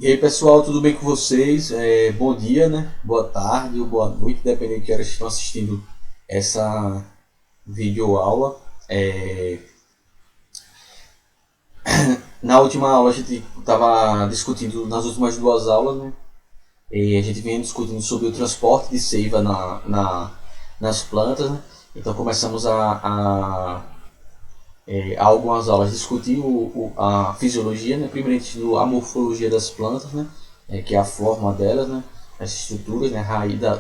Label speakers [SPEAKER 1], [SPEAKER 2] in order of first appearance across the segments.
[SPEAKER 1] E aí pessoal, tudo bem com vocês? Bom dia, né? Boa tarde ou boa noite, dependendo de que horas estão assistindo essa videoaula. É, Na última aula a gente estava discutindo, nas últimas duas aulas, né? E a gente vinha discutindo sobre o transporte de seiva nas plantas, né? Então começamos há algumas aulas discutir a fisiologia, né? Primeiramente a morfologia das plantas, né? Que é a forma delas, né? As estruturas, né?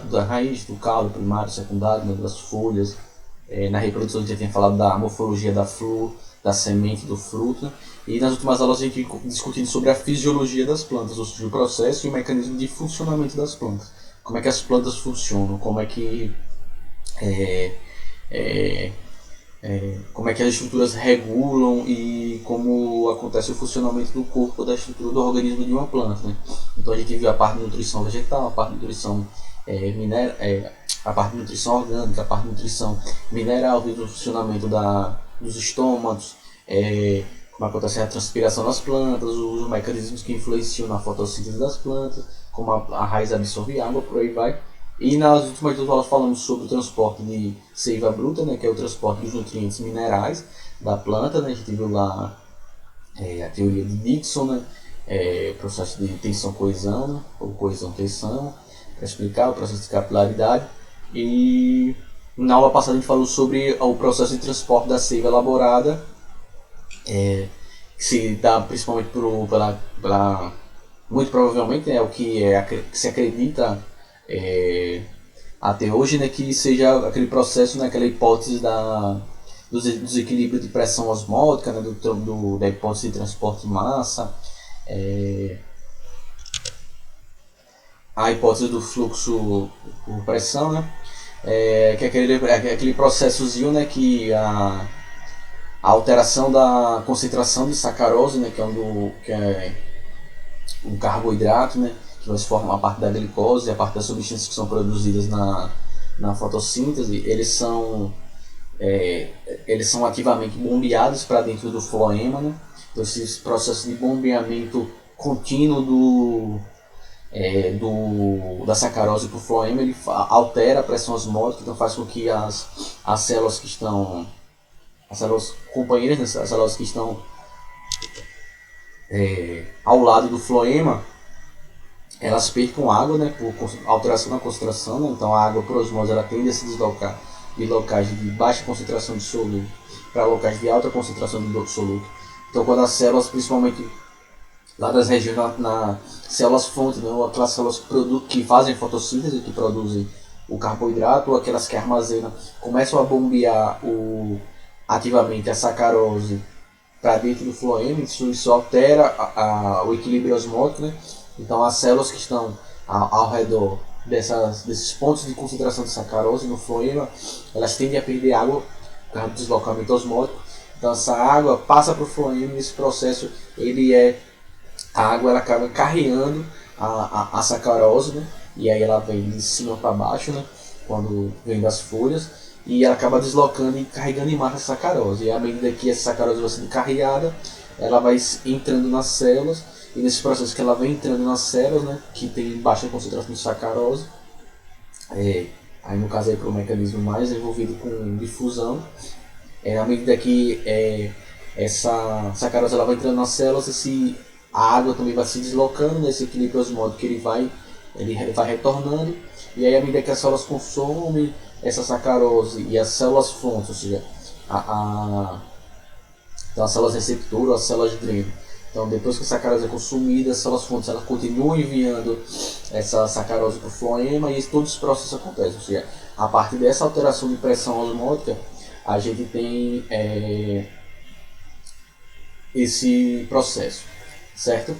[SPEAKER 1] Da raiz, do caule primário, secundário, né? Das folhas. Na reprodução a gente já tinha falado da morfologia da flor, da semente, do fruto, né? E nas últimas aulas a gente discutindo sobre a fisiologia das plantas, ou seja, o processo e o mecanismo de funcionamento das plantas. Como é que as plantas funcionam, é, é, como é que as estruturas regulam e como acontece o funcionamento do corpo, da estrutura do organismo de uma planta, né? Então a gente viu a parte de nutrição vegetal, a parte de nutrição a parte de nutrição orgânica, a parte de nutrição mineral, viu o funcionamento dos estômagos, como acontece a transpiração das plantas, os mecanismos que influenciam na fotossíntese das plantas, como a raiz absorve água, por aí vai. E nas últimas duas aulas falamos sobre o transporte de seiva bruta, né, que é o transporte dos nutrientes minerais da planta, né, a gente viu lá a teoria de Dixon, né, o processo de tensão-coesão, né, ou coesão-tensão, para explicar o processo de capilaridade. E na aula passada a gente falou sobre o processo de transporte da seiva elaborada, que se dá principalmente muito provavelmente é o que se acredita até hoje, né, que seja aquele processo, né, aquela hipótese do desequilíbrio de pressão osmótica, né, da hipótese de transporte de massa, a hipótese do fluxo por pressão, né, que é aquele processozinho, né, que a alteração da concentração de sacarose, né, que é um carboidrato, né, que vai se formar a parte da glicose, a parte das substâncias que são produzidas na fotossíntese, eles são ativamente bombeados para dentro do floema, né? Então, esse processo de bombeamento contínuo da sacarose para o floema, ele altera a pressão osmótica, então faz com que as células que estão, as células companheiras, né, as células que estão ao lado do floema, elas percam água, né, por alteração na concentração, né? Então a água por osmose ela tende a se deslocar de locais de baixa concentração de soluto para locais de alta concentração de soluto. Então quando as células, principalmente lá das regiões células fonte, né, ou aquelas células que fazem fotossíntese, que produzem o carboidrato, ou aquelas que armazenam, começam a bombear ativamente a sacarose para dentro do floema, isso altera o equilíbrio osmótico, né? Então as células que estão ao redor desses pontos de concentração de sacarose no floema, elas tendem a perder água por causa do deslocamento osmótico. Então essa água passa para o floema e nesse processo a água ela acaba carreando a sacarose, né? E aí ela vem de cima para baixo, né? Quando vem das folhas, e ela acaba deslocando e carregando em massa a sacarose. E à medida que essa sacarose vai sendo carregada, ela vai entrando nas células, e nesse processo que ela vem entrando nas células, né, que tem baixa concentração de sacarose, aí no caso para o mecanismo mais envolvido com difusão, à medida que essa sacarose ela vai entrando nas células, a água também vai se deslocando nesse equilíbrio osmótico que ele vai retornando, e aí à medida que as células consomem essa sacarose e as células fontes, ou seja, então as células receptoras, as células dreno. Então depois que a sacarose é consumida, as células fontes elas continuam enviando essa sacarose para o floema e todos os processos acontecem. Ou seja, a partir dessa alteração de pressão osmótica, a gente tem esse processo, certo?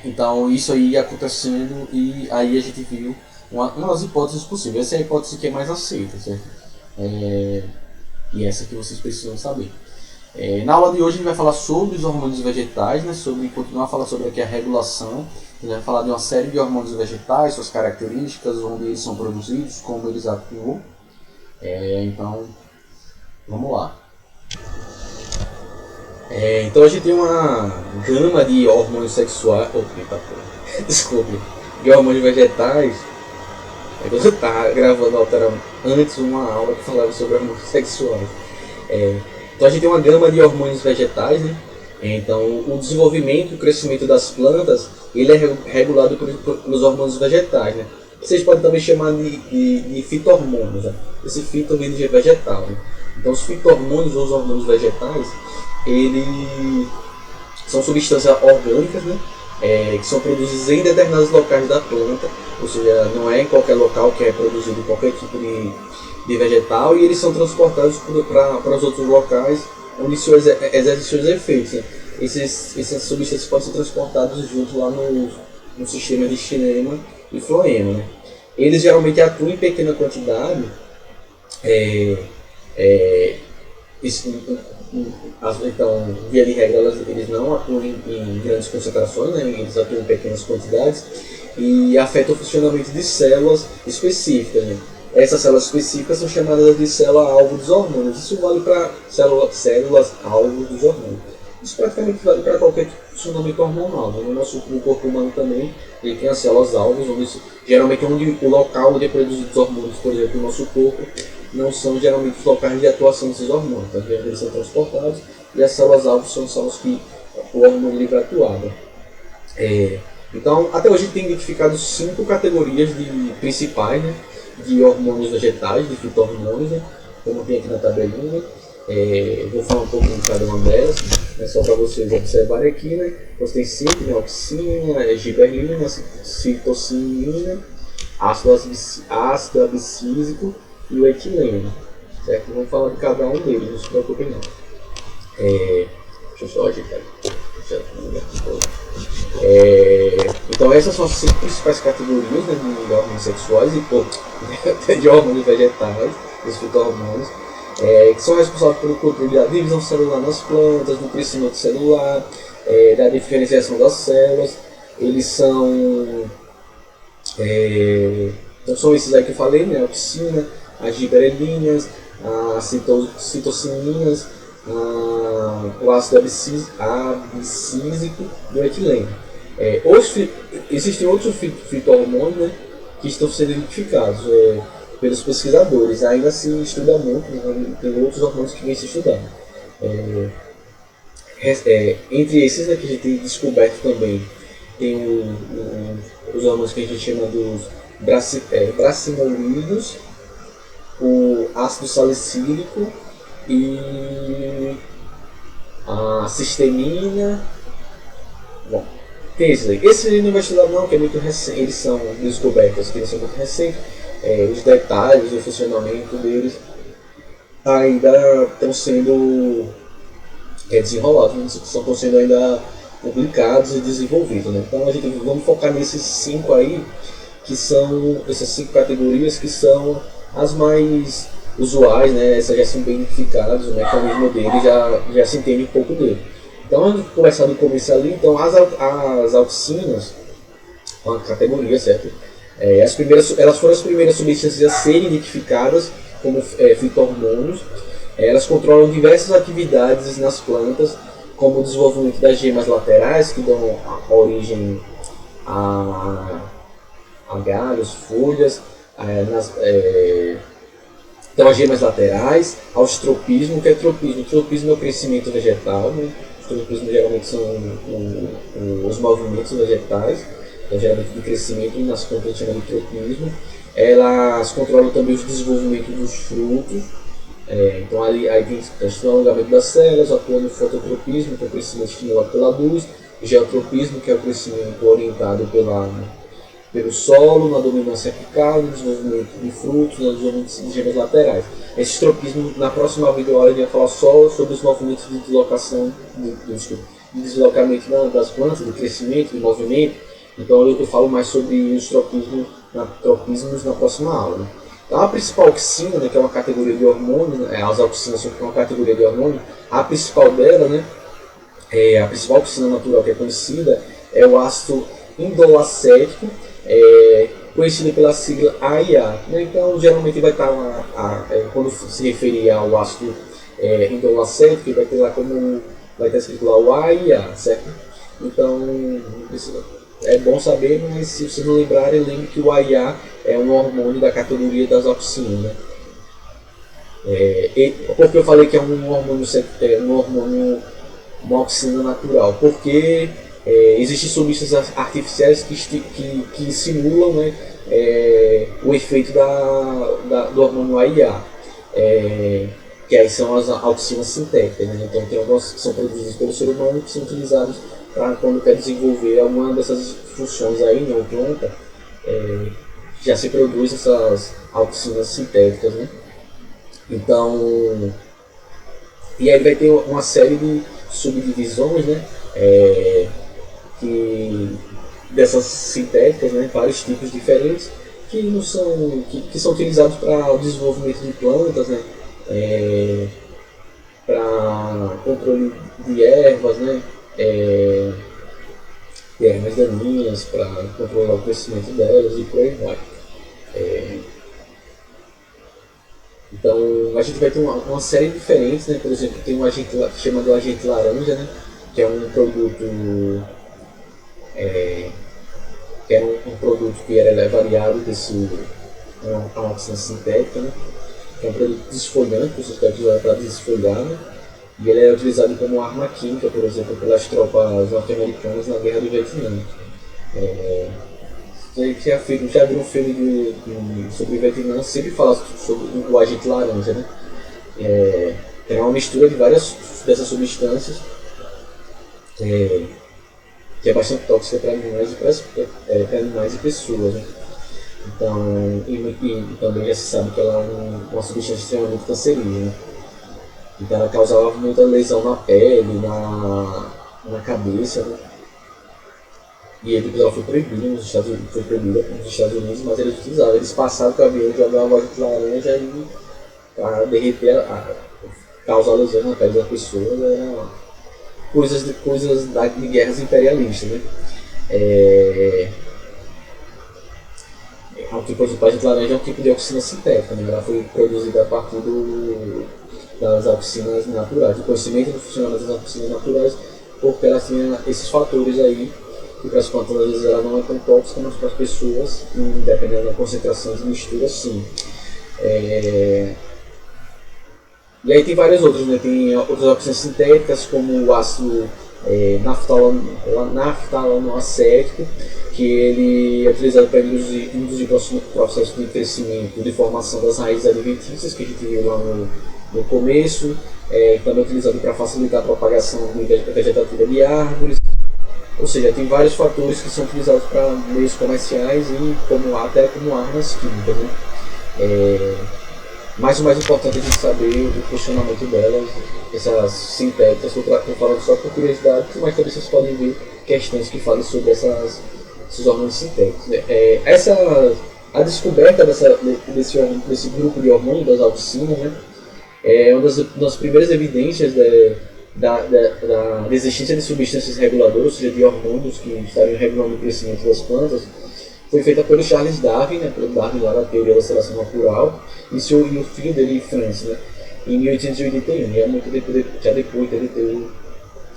[SPEAKER 1] Então isso aí acontecendo, e aí a gente viu uma das hipóteses possíveis. Essa é a hipótese que é mais aceita, certo? E essa que vocês precisam saber. Na aula de hoje a gente vai falar sobre os hormônios vegetais, né? Continuar a falar sobre aqui a regulação. A gente vai falar de uma série de hormônios vegetais, suas características, onde eles são produzidos, como eles atuam. Então, vamos lá. Então a gente tem uma gama de hormônios sexuais, desculpe, de hormônios vegetais. Eu estava gravando antes uma aula que falava sobre hormônios sexuais. Então a gente tem uma gama de hormônios vegetais, né? Então o desenvolvimento e o crescimento das plantas ele é regulado pelos hormônios vegetais, né? Vocês podem também chamar de fito-hormônios, né? Esse fito vem de vegetal, né? Então os fito-hormônios ou os hormônios vegetais eles são substâncias orgânicas, né? Que são produzidas em determinados locais da planta, ou seja, não é em qualquer local que é produzido qualquer tipo de vegetal, e eles são transportados para os outros locais onde exercem seus efeitos. Né? Essas substâncias podem ser transportadas junto lá no sistema de xilema e floema. Né? Eles geralmente atuam em pequena quantidade, então, via de regra, eles não atuam em grandes concentrações, né? Eles atuam em pequenas quantidades e afetam o funcionamento de células específicas. Né? Essas células específicas são chamadas de célula-alvo dos hormônios. Isso vale para células-alvo dos hormônios. Isso praticamente vale para qualquer funcionamento hormonal. Né? No corpo humano também ele tem as células-alvos, geralmente o local onde é produzido os hormônios, por exemplo, no nosso corpo, não são geralmente os locais de atuação desses hormônios. Então, eles são transportados e as células-alvo são células que o hormônio livre atuado. Então, até hoje tem identificado 5 categorias principais, né, de hormônios vegetais, de fito-hormônios, né, como tem aqui na tabelinha. Vou falar um pouquinho de cada uma delas, né, só para vocês observarem aqui. Né. Você tem 5, né, auxina, giberlina, citocinina, ácido abscísico e o etileno, certo? Vamos falar de cada um deles, não se preocupe não. Deixa eu só ajeitar aqui. Então essas são as 5 principais categorias, né, de hormônios sexuais e de hormônios vegetais, os fito-hormônios, que são responsáveis pelo controle da divisão celular nas plantas, do crescimento celular, da diferenciação das células. Eles são então são esses aí que eu falei, né? A auxina, as giberelinas, as citocininas, o ácido abscísico e o etileno. Existem outros fito-hormônios, né, que estão sendo identificados pelos pesquisadores. Ainda se estuda muito, né, tem outros hormônios que vêm se estudando. Entre esses, né, que a gente tem descoberto também, tem os hormônios que a gente chama dos bracinolídeos, o ácido salicílico e a cistemina. Bom, tem esses aí. Esses aí não vai estudar não, que é muito recente, eles são descobertos, que eles são muito recentes. Os detalhes, o funcionamento deles ainda estão sendo desenrolados, estão sendo ainda publicados e desenvolvidos. Né? Então vamos focar nesses 5 aí, que são essas 5 categorias que são as mais usuais, né? Essas já são bem identificadas, o mecanismo dele já se entende um pouco dele. Então, vamos começar do começo ali. Então, as auxinas, uma categoria, certo? Elas foram as primeiras substâncias a serem identificadas como fito-hormônios. Elas controlam diversas atividades nas plantas, como o desenvolvimento das gemas laterais, que dão origem a galhos, folhas, então as gemas laterais, ao estropismo. O que é tropismo? O tropismo é o crescimento vegetal, né? Os tropismos geralmente são os movimentos vegetais, então, geralmente de crescimento, nas plantas a gente chama de tropismo. Elas controlam também o desenvolvimento dos frutos. Então aí tem o alongamento das células, atuando no fototropismo, que é o crescimento estimulado pela luz, geotropismo, que é o crescimento orientado pelo solo, na dominância apical, no desenvolvimento de frutos, no desenvolvimento de gemas laterais. Esse tropismo, na próxima videoaula, a gente vai falar só sobre os movimentos de deslocação, de deslocamento das plantas, de crescimento, de movimento. Então eu falo mais sobre os tropismos na próxima aula. Né? Então a principal auxina, né, que é uma categoria de hormônios, né, as auxinas são uma categoria de hormônio, a principal dela, né, a principal auxina natural que é conhecida, é o ácido indolacético, conhecido pela sigla AIA. Né? Então geralmente vai estar quando se referir ao ácido indolacético, vai ter lá como vai estar escrito lá o A e A, certo? Então, é bom saber, mas se vocês não lembrarem, lembre que o AIA é um hormônio da categoria das auxinas, né? Porque eu falei que é um hormônio, uma auxina natural? Porque existem substâncias artificiais que simulam, né, o efeito do hormônio AIA, que aí são as auxinas sintéticas, né? Então tem algumas que são produzidas pelo ser humano que são utilizadas para quando quer desenvolver alguma dessas funções aí na planta, já se produz essas auxinas sintéticas, né? Então, e aí vai ter uma série de subdivisões, né? Dessas sintéticas, né? Vários tipos diferentes que não são que são utilizados para o desenvolvimento de plantas, né? Para controle de ervas, né? De ervas daninhas, para controlar o crescimento delas e por aí vai. Então a gente vai ter uma série de diferentes, né? Por exemplo, tem um agente chamado agente laranja, né? Que é um produto que era um produto que era variado desse uma auxina sintética, né? Que é um produto desfolhante, que você pode usar para desfolhar, né? E ele é utilizado como arma química, por exemplo, pelas tropas norte-americanas na Guerra do Vietnã. Já viu um filme sobre o Vietnã, sempre fala sobre o agente laranja, né? É uma mistura de várias dessas substâncias que é bastante tóxica para animais e pessoas, né? Então, e também já se sabe que ela é uma substância extremamente cancerígena. Então ela causava muita lesão na pele, na cabeça, né? E ela foi proibida nos Estados Unidos, mas eles utilizavam. Eles passavam com o avião, jogavam agente laranja para derreter, causar lesão na pele da pessoa. Era coisas de guerras imperialistas, né? Por exemplo, a agente laranja é um tipo de auxina sintética, né? Ela foi produzida a partir das auxinas naturais, do conhecimento do funcionamento das auxinas naturais, porque elas tinham esses fatores aí, que para as plantas às vezes ela não é tão tóxica, mas para as pessoas, dependendo da concentração de mistura, sim. E aí tem várias outras, né? Tem outras auxinas sintéticas, como o ácido naftalanoacético, que ele é utilizado para induzir processo de crescimento, de formação das raízes adventícias, que a gente viu lá no começo. Também é utilizado para facilitar a propagação vegetativa de árvores. Ou seja, tem vários fatores que são utilizados para meios comerciais e até como armas químicas, né? Mas o mais importante é a gente saber o funcionamento delas, essas sintéticas. Estou falando só por curiosidade, mas também vocês podem ver questões que falam sobre esses hormônios sintéticos. A descoberta desse grupo de hormônios, das auxinas, né, é uma das primeiras evidências da existência de substâncias reguladoras, ou seja, de hormônios que estariam regulando o crescimento das plantas. Foi feita pelo Charles Darwin, né, pelo Darwin lá da teoria da seleção natural, e o filho dele, Francis, né, em 1881, e é muito já depois dele ter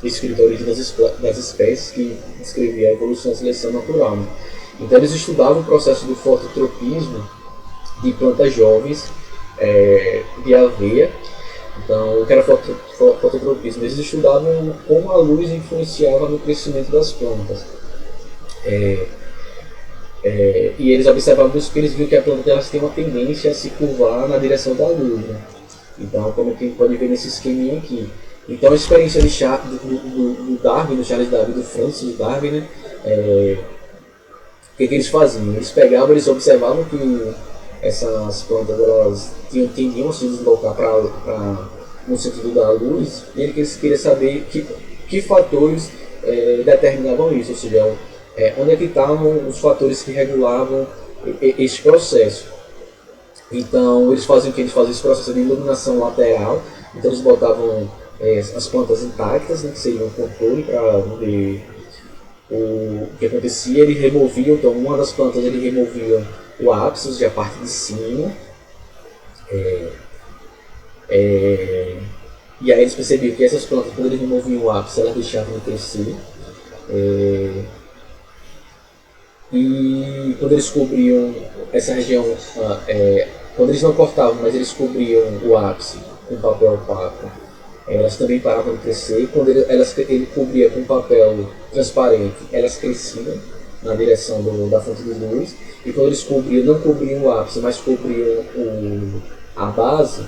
[SPEAKER 1] escrito a origem das espécies, que descrevia a evolução e a seleção natural, né. Então eles estudavam o processo do fototropismo de plantas jovens de aveia. Então, o que era fototropismo? Eles estudavam como a luz influenciava no crescimento das plantas. E eles observavam isso porque eles viram que a planta delas tem uma tendência a se curvar na direção da luz, né? Então, como a gente pode ver nesse esqueminha aqui. Então, a experiência do Darwin, do Charles Darwin, do Francis Darwin, né? O que eles faziam? Eles observavam que essas plantas elas tendiam a se deslocar no sentido da luz, e eles queriam saber que fatores determinavam isso, ou seja, onde é que estavam os fatores que regulavam esse processo. Então eles faziam esse processo de iluminação lateral. Então eles botavam as plantas intactas, né, que seria um controle para ver o que acontecia. Eles removiam, então uma das plantas eles removiam o ápice, a parte de cima, e E aí eles perceberam que essas plantas, quando eles removiam o ápice, elas deixavam de crescer. E quando eles cobriam essa região, quando eles não cortavam, mas eles cobriam o ápice com papel opaco, elas também paravam de crescer. Quando ele cobria com papel transparente, elas cresciam na direção da fonte de luz. E quando eles não cobriam o ápice, mas cobriam a base,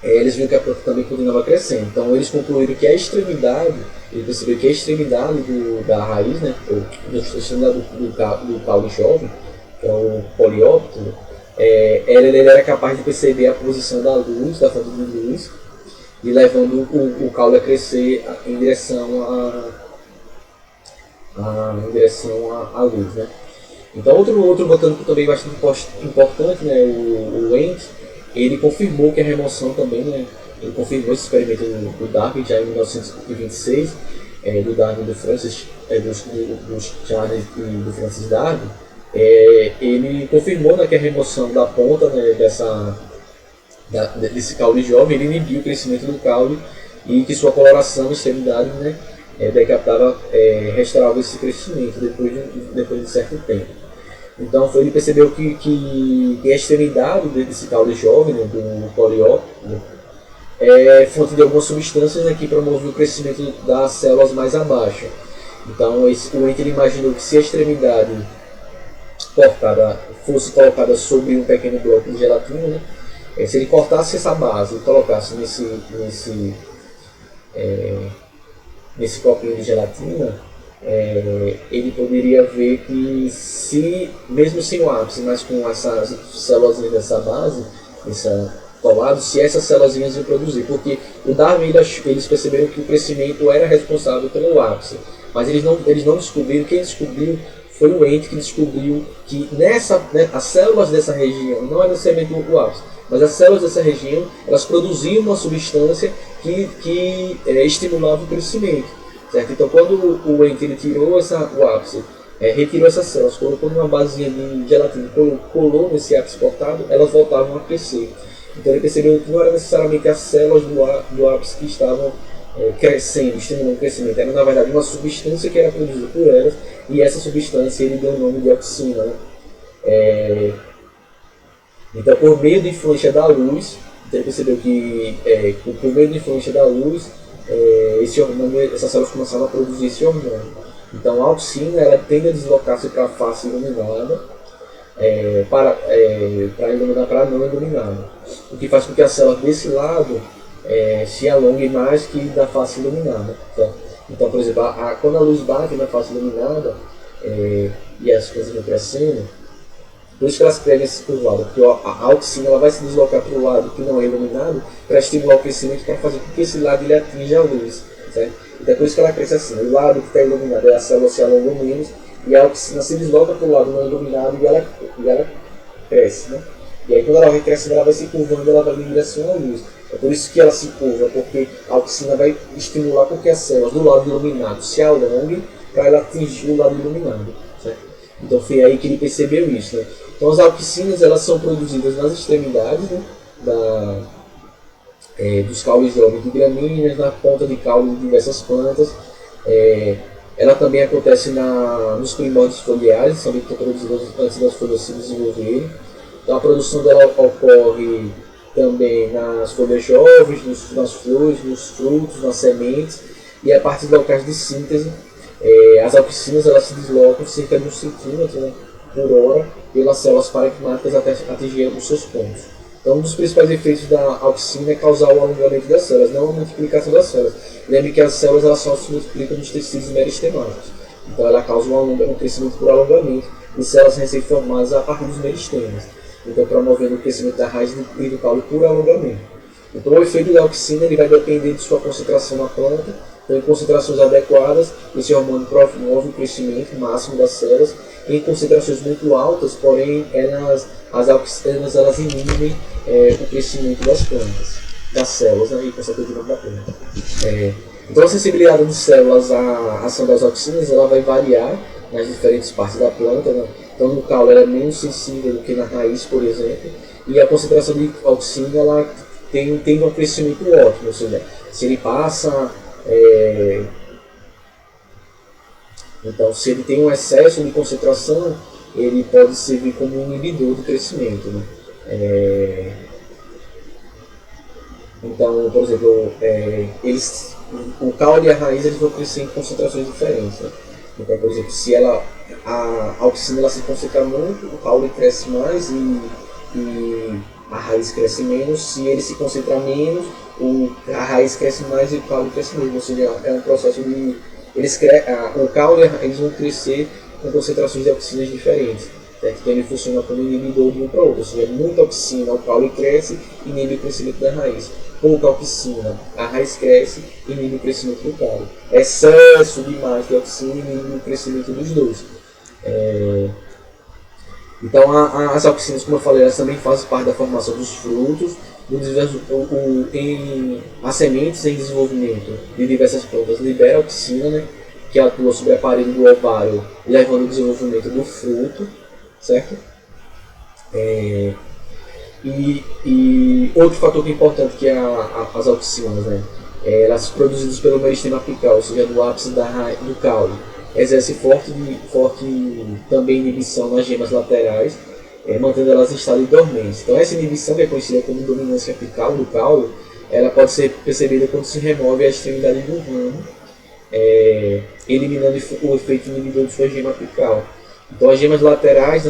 [SPEAKER 1] eles viram que a planta também continuava crescendo. Então eles concluíram que ele percebeu que a extremidade da raiz, né, ou a extremidade do caule jovem, que é o polióptero, ele era capaz de perceber a posição da luz, da fonte de luz, e levando o caule a crescer em direção à luz, né? Então outro botânico também bastante importante, né, o Wendt, ele confirmou que a remoção também, né, ele confirmou esse experimento do Darwin já em 1926, do Darwin do Francis, do Charles e do Francis Darwin. Ele confirmou, né, que a remoção da ponta, né, desse caule jovem, ele inibiu o crescimento do caule e que sua coloração e extremidade, né, decapitava, restaurava esse crescimento depois de certo tempo. Então ele percebeu que a extremidade desse caule jovem, né, do polióptero, é fonte de algumas substâncias, né, que promovem o crescimento das células mais abaixo. Então o Wendt imaginou que se a extremidade cortada fosse colocada sobre um pequeno bloco de gelatina, né, se ele cortasse essa base e colocasse nesse copinho de gelatina, ele poderia ver que, mesmo sem o ápice, mas com essas células dessa base, colado, se essas células iam produzir, porque o Darwin eles perceberam que o crescimento era responsável pelo ápice, mas eles não descobriram. Quem descobriu foi o Wendt, que descobriu que as células dessa região, não é necessariamente o ápice, mas as células dessa região, elas produziam uma substância que estimulava o crescimento. Certo? Então, quando o Wendt tirou o ápice, retirou essas células, colocou numa basezinha de gelatina, colou nesse ápice cortado, elas voltavam a crescer. Então ele percebeu que não era necessariamente as células do ápice que estavam crescendo, estimulando o crescimento, era na verdade uma substância que era produzida por elas, e essa substância ele deu o nome de auxina. Né? Então, por meio de influência da luz, então ele percebeu que por meio de influência da luz, esse hormônio, essas células começaram a produzir esse hormônio. Então a auxina ela tende a deslocar-se para a face iluminada, para iluminar para a não iluminada, o que faz com que as células desse lado se alonguem mais que da face iluminada. Então, por exemplo, quando a luz bate na face iluminada e as coisas vão crescendo, por isso que elas crescem esse curvado, porque a auxina ela vai se deslocar para o lado que não é iluminado para estimular o crescimento, para fazer com que esse lado ele atinja a luz. Certo? Então é por isso que ela cresce assim. O lado que está iluminado, a célula se alonga menos, e a auxina se desloca para o lado não iluminado e ela cresce. Né? E aí quando ela vai crescendo, ela vai se curvando, ela vai em direção à luz. É por isso que ela se curva, porque a auxina vai estimular com que as células do lado iluminado se alonguem para ela atingir o lado iluminado. Certo? Então foi aí que ele percebeu isso. Né? Então as auxinas elas são produzidas nas extremidades, né, dos caules jovens de gramíneas, na ponta de caule de diversas plantas. Ela também acontece nos primórdios foliares, também que são produzidas antes das folhas se desenvolverem. Então a produção dela ocorre também nas folhas jovens, nas flores, nos frutos, nas sementes, e a partir de locais de síntese. As auxinas elas se deslocam cerca de 1 centímetro, né, por hora pelas células parenquimáticas até atingir os seus pontos. Então, um dos principais efeitos da auxina é causar o alongamento das células, não a multiplicação das células. Lembre que as células elas só se multiplicam nos tecidos meristemáticos. Então, ela causa um crescimento por alongamento de células recém-formadas a partir dos meristemas. Então, promovendo o crescimento da raiz e do caule por alongamento. Então, o efeito da auxina ele vai depender de sua concentração na planta. Então, em concentrações adequadas, esse hormônio promove o crescimento máximo das células. Em concentrações muito altas, porém, as auxinas elas inibem o crescimento das plantas, das células, né, e consequentemente da planta. Então, a sensibilidade de células à ação das auxinas ela vai variar nas diferentes partes da planta. Né? Então, no caule ela é menos sensível do que na raiz, por exemplo, e a concentração de auxina ela
[SPEAKER 2] tem um crescimento ótimo, ou seja, se ele passa... Então, se ele tem um excesso de concentração, ele pode servir como um inibidor do crescimento, né? Então, por exemplo, o caule e a raiz eles vão crescer em concentrações diferentes, né? Então, por exemplo, se a auxina ela se concentra muito, o caule cresce mais e a raiz cresce menos. Se ele se concentra menos, a raiz cresce mais e o caule cresce menos. Ou seja, é um processo de... o caule e a raiz vão crescer com concentrações de auxinas diferentes. Certo? Então ele funciona como inibidor de um para o outro. Ou seja, muita auxina, o caule cresce e inibe o crescimento da raiz. Pouca auxina, a raiz cresce e inibe o crescimento do caule. Excesso demais de auxina inibe o crescimento dos dois. Então as auxinas, como eu falei, elas também fazem parte da formação dos frutos, as sementes em desenvolvimento de diversas plantas libera auxina, né, que atua sobre o aparelho do ovário, levando ao desenvolvimento do fruto, certo? E outro fator que é importante que é as auxinas, né? Elas produzidas pelo meristema apical, ou seja, do ápice do caule, exerce forte também inibição nas gemas laterais, mantendo elas em estado de dormência. Então essa inibição, que é conhecida como dominância apical do caule, ela pode ser percebida quando se remove a extremidade do ramo, eliminando o efeito inibidor de sua gema apical. Então as gemas laterais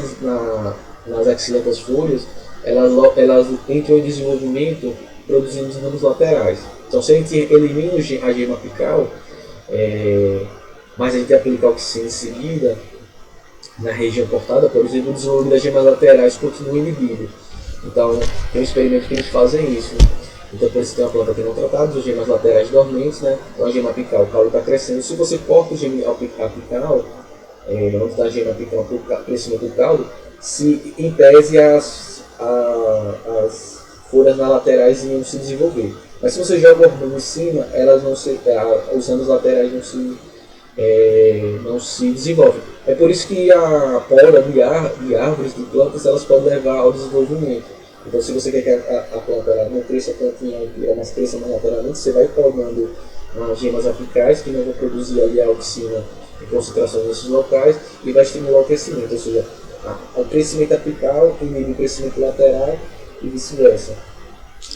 [SPEAKER 2] nas axilas das folhas, elas entram em desenvolvimento produzindo os ramos laterais. Então se a gente elimina a gema apical, mas a gente aplica a auxina em seguida, na região cortada, por exemplo, o desenvolvimento das gemas laterais continua inibido. Então tem um experimento que eles fazem isso. Então, por isso tem uma planta que não tratada, as gemas laterais dormentes, né? Então a gema apical, o caule está crescendo. Se você corta a gema apical, onde está a gema apical para o crescimento do caule, se em tese as folhas nas laterais iam se desenvolver. Mas se você joga o hormônio em cima, os ramos laterais não se desenvolvem. É por isso que a poda de árvores, de plantas, elas podem levar ao desenvolvimento. Então, se você quer que a planta ela não cresça tanto, mas cresça mais lateralmente, você vai podando as gemas apicais, que não vão produzir ali a auxina em concentração nesses locais, e vai estimular o crescimento. Ou seja, o crescimento apical inibe o crescimento lateral e vice-versa.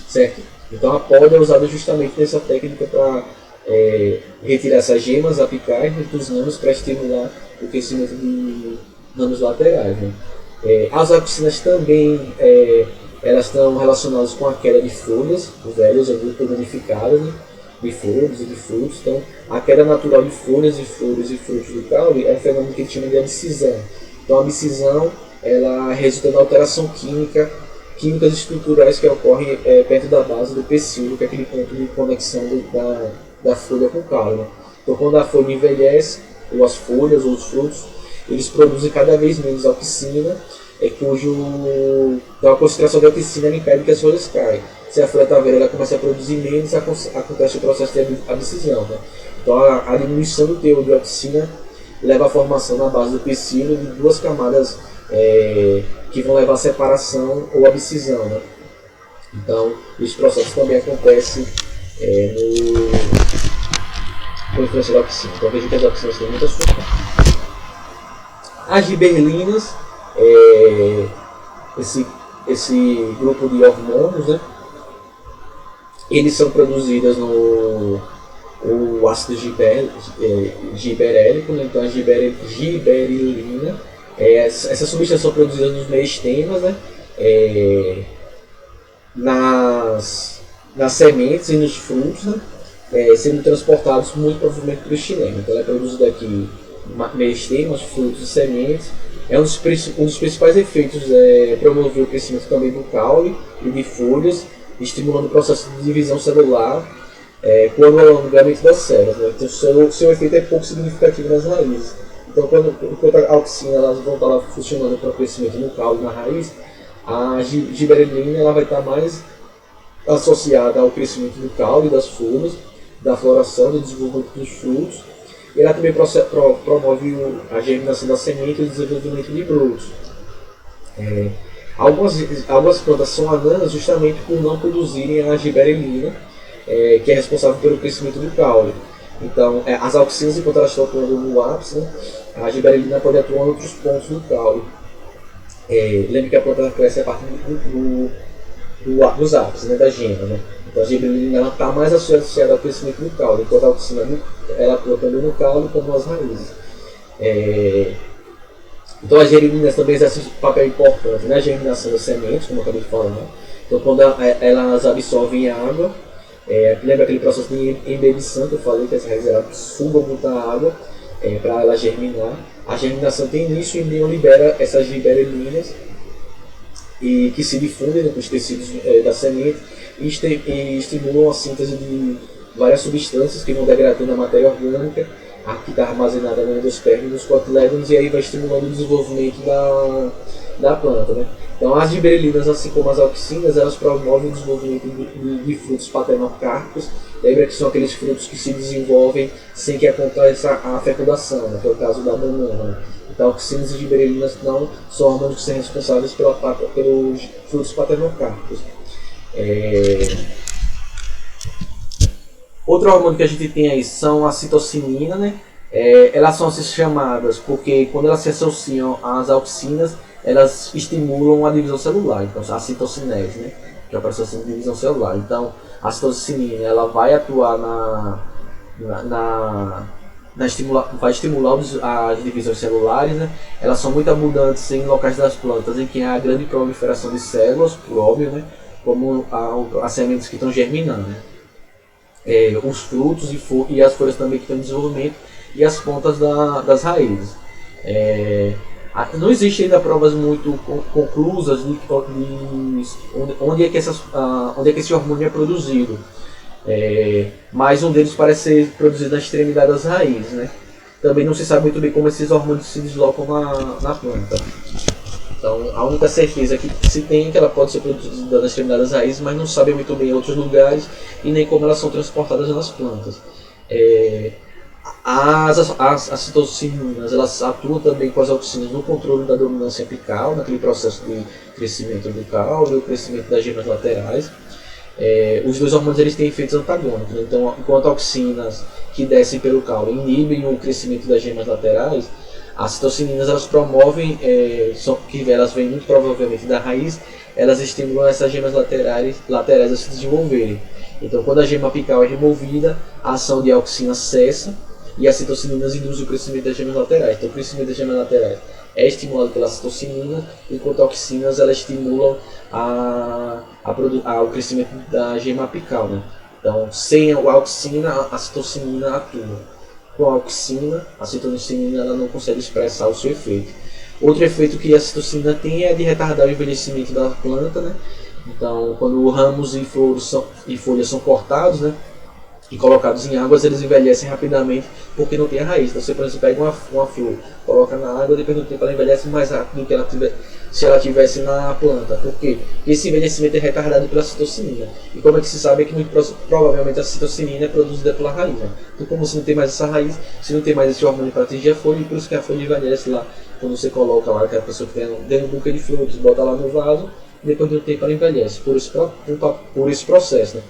[SPEAKER 2] Certo? Então, a poda é usada justamente nessa técnica para retirar essas gemas apicais dos ramos para estimular o crescimento de ramos laterais. Né? As auxinas também elas estão relacionadas com a queda de folhas velhas ou muito danificadas, né? De folhas e de frutos. Então, a queda natural de folhas e flores e frutos do caule é um fenômeno que a gente chama de abscisão. Então, a abscisão ela resulta da alteração químicas estruturais que ocorrem perto da base do pecíolo, que é aquele ponto de conexão da folha com o caule. Né? Então, quando a folha envelhece, ou as folhas ou os frutos, eles produzem cada vez menos auxina, então a concentração de auxina impede que as folhas caem. Se a folha está velha, ela começa a produzir menos, acontece o processo de abscisão. Né? Então a diminuição do teor de auxina leva à formação na base do pecíolo de duas camadas que vão levar à separação ou abscisão. Né? Então esse processo também acontece com a influência da auxina. Então veja que as auxinas têm muitas funções. As giberelinas, esse grupo de hormônios, né? Eles são produzidos no ácido giberélico, né? Então a giberelina, essas substâncias são produzidas nos meristemas, né? Nas sementes e nos frutos, né? Sendo transportados muito provavelmente para o xilema. Então ela é produzida aqui meristemas, frutos e sementes. Um dos principais efeitos é promover o crescimento também do caule e de folhas, estimulando o processo de divisão celular com o alongamento das células. Né? Então, seu efeito é pouco significativo nas raízes. Então, enquanto a auxina elas vão estar lá funcionando para o crescimento no caule e na raiz, a giberelina ela vai estar mais associada ao crescimento do caule e das folhas, da floração, do desenvolvimento dos frutos. E ela também promove a germinação da semente e o desenvolvimento de brotos. Algumas plantas são anãs justamente por não produzirem a giberelina, que é responsável pelo crescimento do caule. Então, as auxinas, enquanto elas estão atuando no ápice, né, a giberelina pode atuar em outros pontos do caule. Lembre que a planta cresce a partir dos ápices, né, da gema. Né? Então, a giberelina está mais associada ao crescimento do caule, enquanto a auxina ela atua também no caule como nas raízes. Então, as germinas também exercem um papel importante na germinação das sementes, como eu acabei de falar. Né? Então, quando elas absorvem água, lembra aquele processo de embebição que eu falei, que as raízes sugam muita água para ela germinar. A germinação tem início e o embrião libera essas giberelinas e que se difundem nos tecidos da semente e estimulam a síntese de várias substâncias que vão degradando a matéria orgânica, a que está armazenada no endosperma e nos cotilédonos, e aí vai estimulando o desenvolvimento da planta. Né? Então, as giberelinas, assim como as auxinas, elas promovem o desenvolvimento de frutos paternocárpicos. Lembra que são aqueles frutos que se desenvolvem sem que aconteça a fecundação, né? Que é o caso da banana. Né? Então, auxinas e giberelinas não são hormônios que são responsáveis pelos frutos paternocárpicos. Outro hormônio que a gente tem aí são a citocinina, né? Elas são assim chamadas porque quando elas se associam às auxinas, elas estimulam a divisão celular, então a citocinese, né? Que é o processo de divisão celular. Então, a citocinina ela vai atuar vai estimular as divisões celulares, né? Elas são muito abundantes em locais das plantas em que há grande proliferação de células, por óbvio, né? Como as sementes que estão germinando. Né? Os frutos e as folhas também que estão em desenvolvimento e as pontas das raízes. Não existem ainda provas muito conclusas de onde é que esse hormônio é produzido, mas um deles parece ser produzido na extremidade das raízes. Né? Também não se sabe muito bem como esses hormônios se deslocam na planta. Então, a única certeza que se tem é que ela pode ser produzida na extremidade das raízes, mas não sabe muito bem em outros lugares e nem como elas são transportadas nas plantas. As citocinas, elas atuam também com as auxinas no controle da dominância apical, naquele processo de crescimento do caule, o crescimento das gemas laterais. Os dois hormônios eles têm efeitos antagônicos. Então, enquanto auxinas que descem pelo caule inibem o crescimento das gemas laterais, as citocininas elas promovem, que elas vêm muito provavelmente da raiz, elas estimulam essas gemas laterais a se desenvolverem. Então, quando a gema apical é removida, a ação de auxina cessa e as citocininas induzem o crescimento das gemas laterais. Então, o crescimento das gemas laterais é estimulado pela citocinina, enquanto auxinas elas estimulam o crescimento da gema apical. Né? Então, sem a auxina, a citocinina atua. Com a auxina, a citocinina ela não consegue expressar o seu efeito. Outro efeito que a citocinina tem é de retardar o envelhecimento da planta. Né? Então, quando ramos e folhas são cortados, né, e colocados em águas, eles envelhecem rapidamente porque não tem a raiz. Então, você, por exemplo, pega uma flor, coloca na água, depois do tempo ela envelhece mais rápido do que se ela estivesse na planta. Por quê? Porque esse envelhecimento é retardado pela citocinina. E como é que se sabe? É que muito provavelmente a citocinina é produzida pela raiz. Né? Então, como você não tem mais essa raiz, você não tem mais esse hormônio para atingir a folha, e por isso que a folha envelhece lá. Quando você coloca lá, aquela pessoa que tem um buquê de frutos, bota lá no vaso, depois do tempo ela envelhece, por esse processo. Né?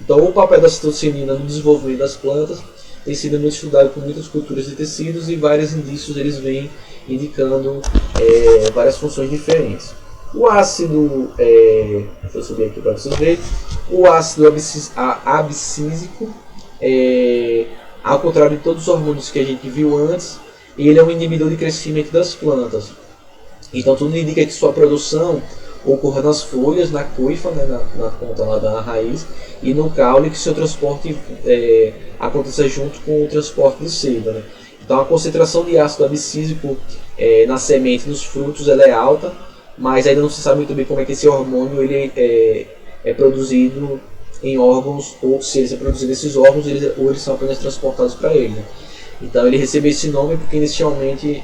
[SPEAKER 2] Então, o papel da citocinina no desenvolvimento das plantas tem sido muito estudado com muitas culturas de tecidos e vários indícios eles vêm indicando várias funções diferentes. O ácido, deixa eu subir aqui para vocês verem, o ácido abscísico, ao contrário de todos os hormônios que a gente viu antes, ele é um inibidor de crescimento das plantas. Então, tudo indica que sua produção ocorra nas folhas, na coifa, né, na ponta lá da raiz, e no caule, que seu transporte aconteça junto com o transporte de seiva. Né? Então, a concentração de ácido abscísico na semente, nos frutos, ela é alta, mas ainda não se sabe muito bem como é que esse hormônio ele é produzido em órgãos, ou se ele é produzido nesses órgãos, ou eles são apenas transportados para ele. Né? Então, ele recebeu esse nome porque inicialmente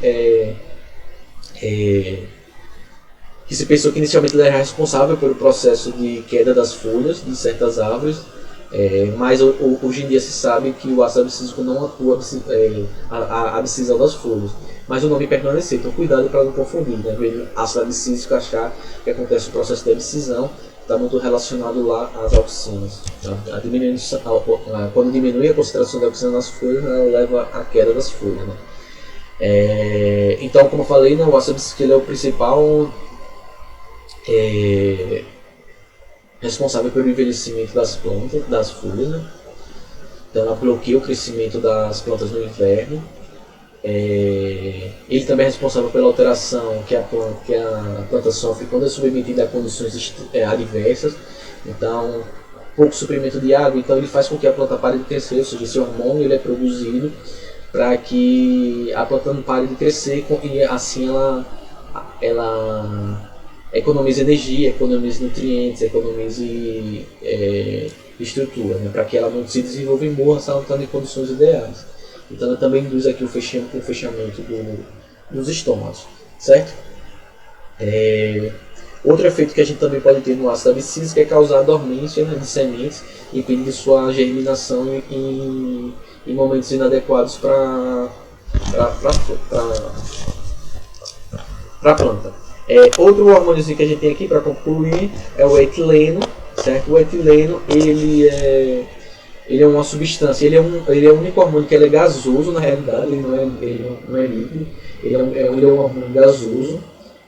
[SPEAKER 2] que se pensou que inicialmente ele era responsável pelo processo de queda das folhas de certas árvores, mas hoje em dia se sabe que o ácido abscísico não atua a abscisão das folhas. mas o nome permaneceu. Então cuidado para não confundir, né? Ver ácido abscísico, achar que acontece o processo de abscisão, está muito relacionado lá às auxinas. Quando diminui a concentração de auxina nas folhas, ela leva à queda das folhas, né? Então, como eu falei, né, o ácido abscísico é o principal responsável pelo envelhecimento das plantas, das folhas, né? Então ela bloqueia o crescimento das plantas no inverno. Ele também é responsável pela alteração que a planta sofre quando é submetida a condições adversas. Então, pouco suprimento de água, então ele faz com que a planta pare de crescer, ou seja, esse hormônio ele é produzido para que a planta não pare de crescer e assim ela economize energia, economize nutrientes, economize estrutura, né, para que ela não se desenvolva e morra, só estando em condições ideais. Então ela também induz aqui o fechamento dos estômagos, certo? Outro efeito que a gente também pode ter no ácido abscísico é causar a dormência, né, de sementes, impedindo sua germinação em momentos inadequados para a planta. Outro hormônio que a gente tem aqui para concluir é o etileno, certo? O etileno ele é uma substância, ele é o único hormônio que ele é gasoso na realidade, ele não é líquido, ele é um hormônio gasoso.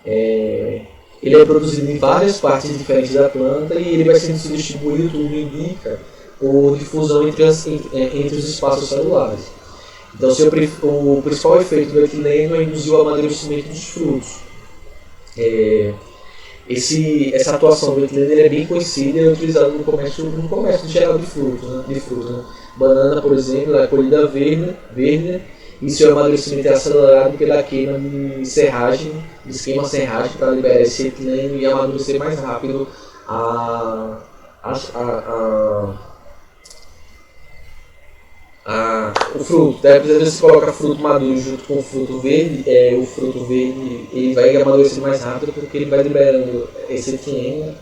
[SPEAKER 2] Ele é produzido em várias partes diferentes da planta e ele vai sendo distribuído, tudo indica, por difusão entre os espaços celulares. Então, o principal efeito do etileno é induzir o amadurecimento dos frutos. Essa atuação do etileno é bem conhecida e é utilizada no comércio geral de frutos, né? Banana, por exemplo, é colhida verde e seu amadurecimento é acelerado porque ela queima de serragem para liberar esse etileno e amadurecer mais rápido o fruto. Às vezes você coloca fruto maduro junto com o fruto verde, o fruto verde ele vai amadurecer mais rápido porque ele vai liberando esse etileno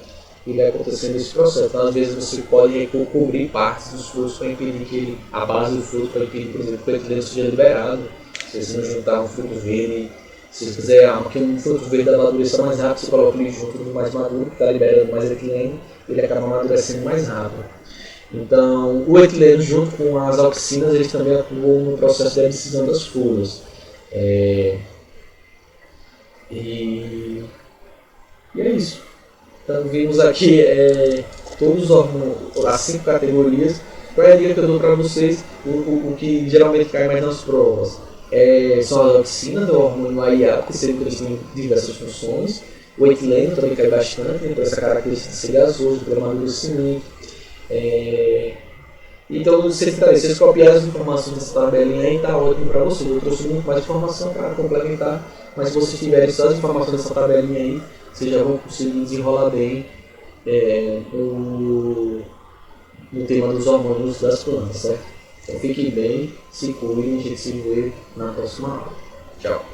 [SPEAKER 2] e vai acontecendo esse processo. Então, às vezes você pode recobrir partes dos frutos para impedir que a base do fruto, para impedir, por exemplo, que o etileno seja liberado. Se você não juntar um fruto verde, se você quiser que um fruto verde amadureça mais rápido, você coloca ele junto do mais maduro, que está liberando mais etileno, ele acaba amadurecendo mais rápido. Então, o etileno junto com as auxinas, eles também atuam no processo de abscisão das folhas. E é isso. Então, vimos aqui todos os hormônios, as 5 categorias. Qual é a dica que eu dou para vocês? O que geralmente cai mais nas provas são as auxinas, o hormônio AIA, que sempre tem diversas funções. O etileno também cai bastante, por essa característica de ser gasoso, pelo amadurecimento. Então, se vocês copiarem as informações dessa tabelinha aí, está ótimo para vocês. Eu trouxe muito mais informação para complementar, mas se vocês tiverem só as informações dessa tabelinha aí, vocês já vão conseguir desenrolar bem no tema dos hormônios das plantas, certo? Então fiquem bem, se cuidem, a gente se vê na próxima aula. Tchau!